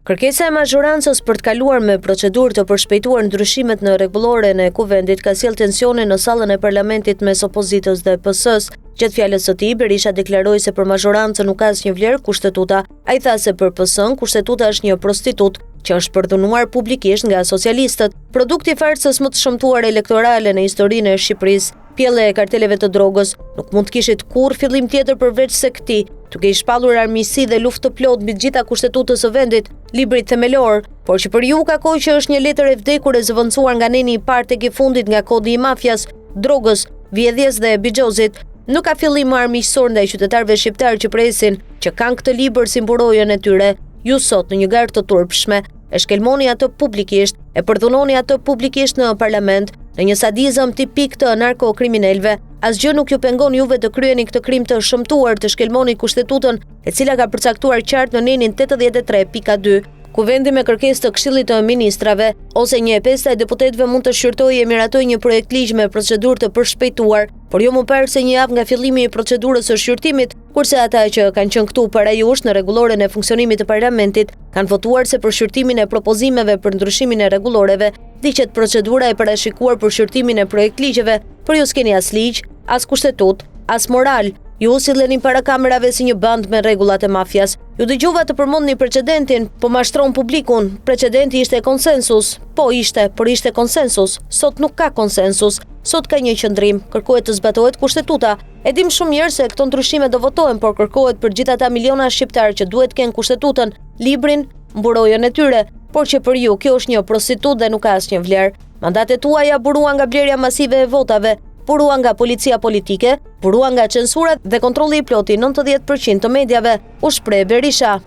Kërkesa e mazhorancës për të kaluar me procedurë të përshpejtuar ndryshimet në rregulloren e kuvendit ka sjellë tensione në sallën e parlamentit mes opozitës dhe PS-s. Gjatë fjalës së tij, Berisha deklaroi se për mazhorancën nuk ka asnjë vlerë kushtetuta. Ai tha se për PS-n kushtetuta është një prostitut që është përdhunuar publikisht nga socialistët, produkti i farsës më të shëmtuar elektorale në historinë e Shqipërisë. Pjellë e karteleve të drogës nuk mund të kishit kurrë fillim tjetër përveç se këtij, duke i shpallur armiqësi dhe luftë të plotë mbi të gjitha kushtetutës së vendit, librit themelor, por që për ju ka kohë që është një letër e vdekur e zëvendësuar nga neni i parë tek i fundit nga kodi i mafias, drogës, vjedhjes dhe bixhozit. Nuk ka fillim më armiqësor ndaj qytetarëve shqiptar që presin që kanë këtë libër si mburojën e tyre. Ju sot në një garë të turpshme e shkelmoni atë publikisht, e përdhunoni atë publikisht në parlament, në një sadizëm tipik të narkokriminalëve. Asgjë nuk ju pengon juve të kryeni këtë krim të shëmtuar, të shkelmoni kushtetutën, e cila ka përcaktuar qartë në nenin 83.2. Kuvendi me kërkesë të Këshillit të Ministrave ose 1/5 e deputetëve mund të shqyrtojë e miratojë një projekt ligj me procedurë të përshpejtuar, por jo më parë se një javë nga fillimi i procedurës së shqyrtimit, kurse ata që kanë qenë këtu parajush në rregulloren e funksionimit të parlamentit kanë votuar se për shqyrtimin e propozimeve për ndryshimin e rregulloreve diqet procedura e parashikuar për shqyrtimin e projekt ligjeve, por ju s'keni as ligj, as kushtetut, as moral. Ju silleni para kamerave si një band me rregullat e mafias. Ju dëgjova të përmendni precedentin, po mashtron publikun. Precedenti ishte konsensus. Po ishte, por ishte konsensus. Sot nuk ka konsensus. Sot ka një qëndrim, kërkohet të zbatohet kushtetuta. E dim shumë mirë se këto ndryshime do votohen, por kërkohet për gjithë ata miliona shqiptar që duhet kenë kushtetutën, librin, mburojën e tyre, por që për ju kjo është një prostitut dhe nuk ka asnjë vlerë. Mandatet tuaja buruan nga blerja masive e votave, buruan nga policia politike, buruan nga censura dhe kontrolli i ploti 90% të mediave, u shpreh Berisha.